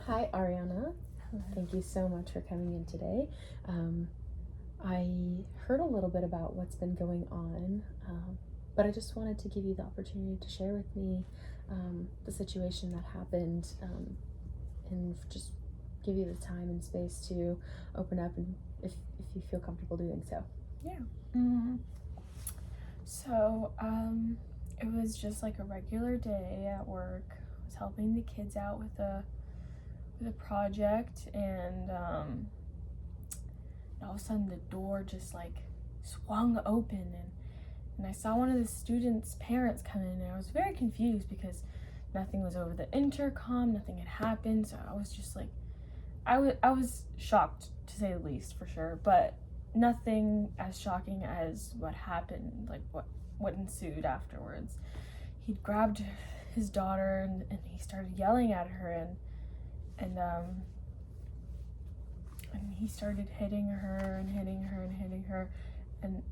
Hi, Ariana. Hello. Thank you so much for coming in today. I heard a little bit about what's been going on, but I just wanted to give you the opportunity to share with me the situation that happened and just give you the time and space to open up and if you feel comfortable doing so. Yeah. Mm-hmm. So, it was just like a regular day at work. I was helping the kids out with a project, and all of a sudden the door just like swung open, and I saw one of the students' parents come in, and I was very confused because nothing was over the intercom, nothing had happened. So I was just like, I was shocked, to say the least, for sure, but nothing as shocking as what happened, like what ensued afterwards. He'd grabbed his daughter, and he started yelling at her, and he started hitting her and hitting her and hitting her, and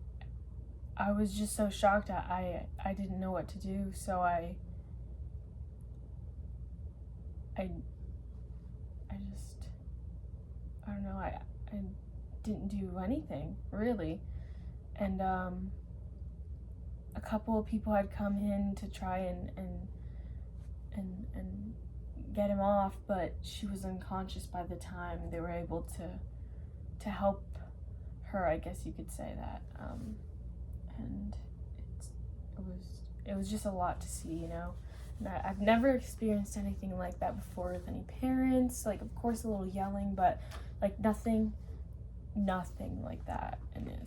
I was just so shocked. I didn't know what to do, so I just, I don't know, I didn't do anything, really. And a couple of people had come in to try and get him off, but she was unconscious by the time they were able to help her, I guess you could say that. And it was just a lot to see, you know. And I've never experienced anything like that before with any parents. Like, of course, a little yelling, but like nothing like that. And it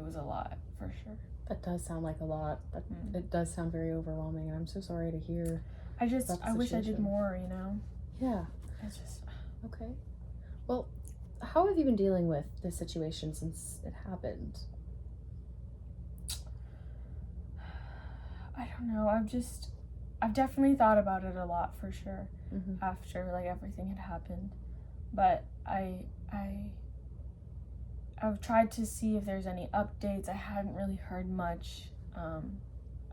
was a lot, for sure. That does sound like a lot. It does sound very overwhelming, and I'm so sorry to hear. I wish I did more, you know. Yeah. It's just okay. Well, how have you been dealing with this situation since it happened? I don't know. I've definitely thought about it a lot, for sure. Mm-hmm. After like everything had happened, but I've tried to see if there's any updates. I hadn't really heard much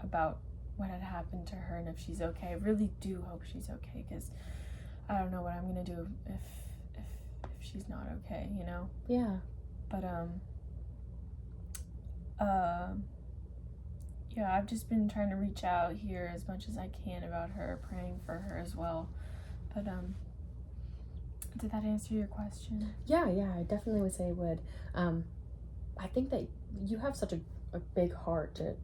about what had happened to her and if she's okay. I really do hope she's okay, because I don't know what I'm gonna do if she's not okay, you know. Yeah. But yeah, I've just been trying to reach out here as much as I can about her, praying for her as well. But did that answer your question? Yeah, I definitely would say it would. I think that you have such a big heart to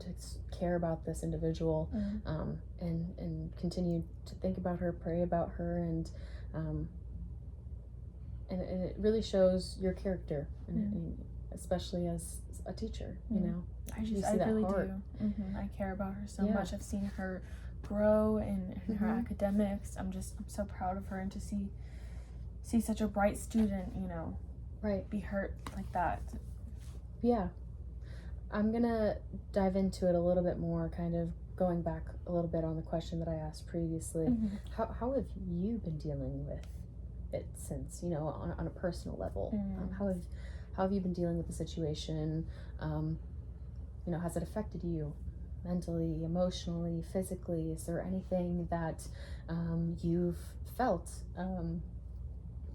care about this individual, Mm-hmm. and continue to think about her, pray about her, and it really shows your character, and especially as a teacher, you know. I really do. I care about her so much. I've seen her grow in her academics. I'm so proud of her, and to see such a bright student, you know, be hurt like that. Yeah. I'm gonna dive into it a little bit more, kind of going back a little bit on the question that I asked previously. How have you been dealing with it since, you know, on a personal level? How have you been dealing with the situation? You know, has it affected you mentally, emotionally, physically? Is there anything that you've felt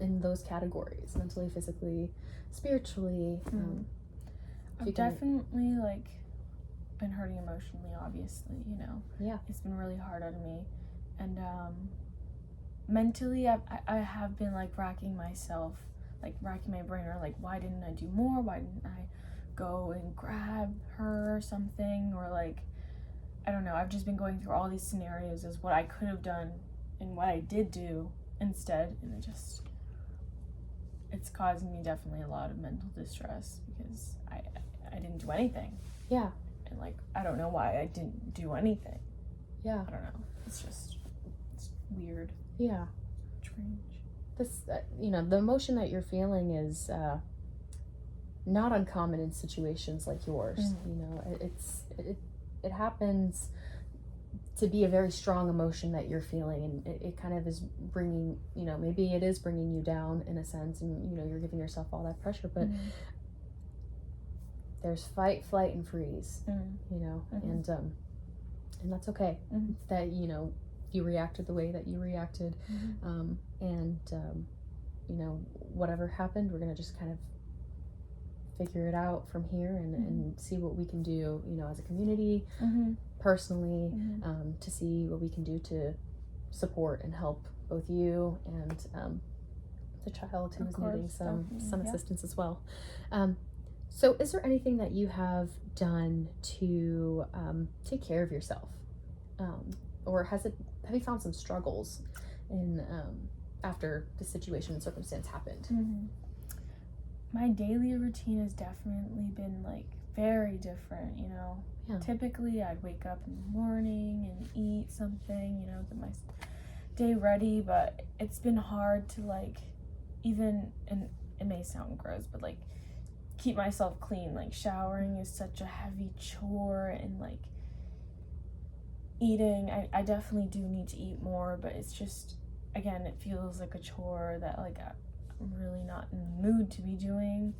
in those categories, mentally, physically, spiritually? I've definitely like been hurting emotionally, obviously, you know. Yeah. It's been really hard on me. And mentally I have been like racking my brain, or like, why didn't I do more? Why didn't I go and grab her or something? Or like, I don't know, I've just been going through all these scenarios as what I could have done and what I did do instead, and it's causing me definitely a lot of mental distress, because I didn't do anything. Yeah. And like, I don't know why I didn't do anything. Yeah. I don't know. It's weird. Yeah. Strange. This, you know, the emotion that you're feeling is not uncommon in situations like yours. You know, it happens to be a very strong emotion that you're feeling, and it kind of is bringing, you know, maybe it is bringing you down in a sense, and you know, you're giving yourself all that pressure, but there's fight, flight, and freeze, you know, and that's okay. That, you know, you reacted the way that you reacted. And you know, whatever happened, we're gonna just kind of figure it out from here and see what we can do, you know, as a community, personally, to see what we can do to support and help both you and the child who is needing some assistance as well. So is there anything that you have done to take care of yourself? Or have you found some struggles in after the situation and circumstance happened? My daily routine has definitely been like very different, you know. Typically I'd wake up in the morning and eat something, you know, get my day ready, but it's been hard to like even, and it may sound gross, but like keep myself clean. Like showering is such a heavy chore, and like eating, I definitely do need to eat more, but it's just, again, it feels like a chore that like I'm really not in the mood to be doing.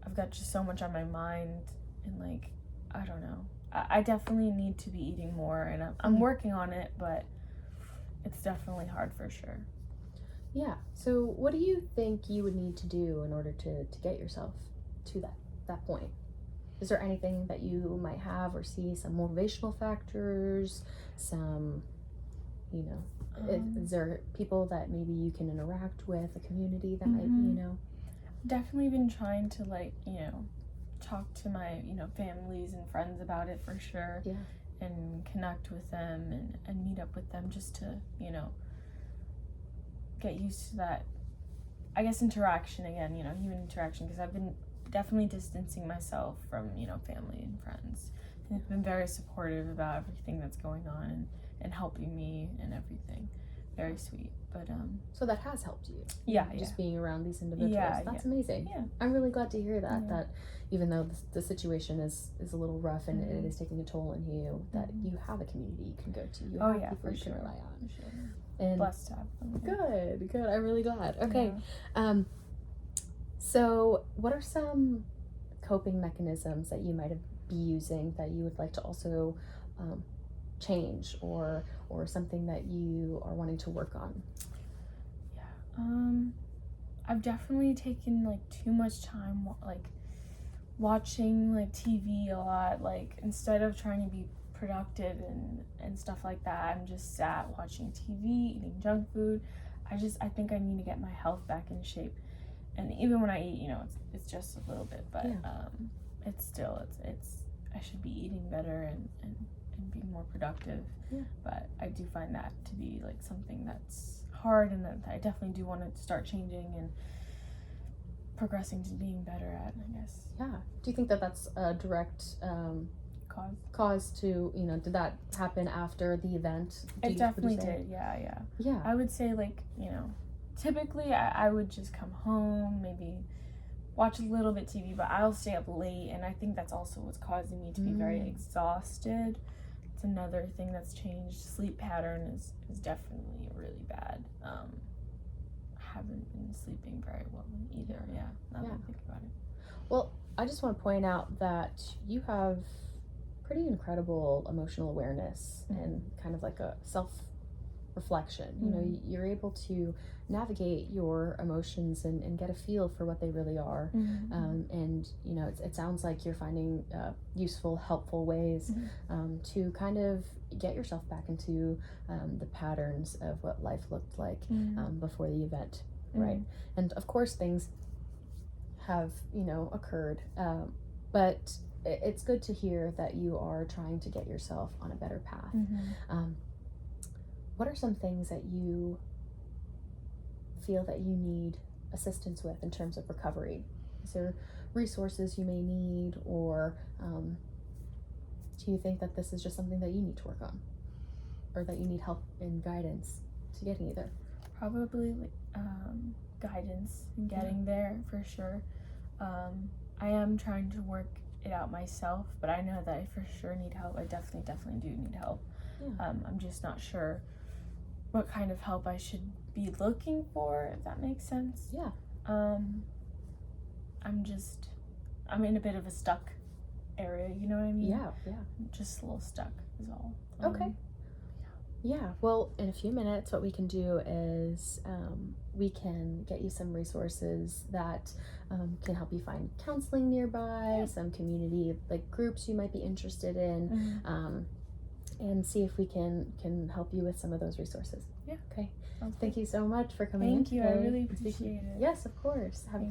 I've got just so much on my mind, and like, I don't know. I definitely need to be eating more, and I'm working on it, but it's definitely hard for sure. Yeah. So what do you think you would need to do in order to get yourself to that point? Is there anything that you might have or see, some motivational factors, some, you know, is there people that maybe you can interact with, a community that might, you know? Definitely been trying to like, you know, talk to my, you know, families and friends about it for sure. Yeah. And connect with them and meet up with them just to, you know, get used to that, I guess, interaction again, you know, human interaction, because I've been definitely distancing myself from, you know, family and friends. And they've been very supportive about everything that's going on and helping me and everything. Very sweet. But so that has helped you. Just being around these individuals. That's amazing. Yeah. I'm really glad to hear that. That even though the situation is a little rough and it is taking a toll on you, that you have a community you can go to. You have people you can rely on. For sure. And blessed to have them. Good. I'm really glad. Okay. So what are some coping mechanisms that you might be using that you would like to also change, or something that you are wanting to work on? I've definitely taken like too much time like watching like TV a lot. Like instead of trying to be productive and stuff like that, I'm just sat watching TV, eating junk food. I think I need to get my health back in shape. And even when I eat, you know, it's just a little bit, but it's still it's I should be eating better and being more productive. But I do find that to be like something that's hard, and that I definitely do want to start changing and progressing to being better at, I guess. Do you think that that's a direct cause to, you know, did that happen after the event? It definitely did. Yeah, I would say, like, you know, typically I would just come home, maybe watch a little bit TV, but I'll stay up late, and I think that's also what's causing me to be very exhausted. It's another thing that's changed. Sleep pattern is definitely really bad. I haven't been sleeping very well either. Now that I think about it. Well, I just want to point out that you have pretty incredible emotional awareness and kind of like a self-reflection. You know, you're able to navigate your emotions and get a feel for what they really are. And, you know, it sounds like you're finding useful, helpful ways to kind of get yourself back into the patterns of what life looked like before the event, right? And of course things have, you know, occurred, but it's good to hear that you are trying to get yourself on a better path. What are some things that you feel that you need assistance with in terms of recovery? Is there resources you may need, or do you think that this is just something that you need to work on, or that you need help and guidance to getting there? Probably guidance in getting there, for sure. I am trying to work it out myself, but I know that I for sure need help. I definitely do need help. I'm just not sure what kind of help I should be looking for, if that makes sense. I'm in a bit of a stuck area, you know what I mean? Yeah. I'm just a little stuck is all. Okay. Yeah, well, in a few minutes, what we can do is we can get you some resources that can help you find counseling nearby, some community like groups you might be interested in, and see if we can help you with some of those resources. Yeah. Okay. Sounds Thank good. you so much for coming in Thank you. I today. really appreciate it. Yes, of course. Have a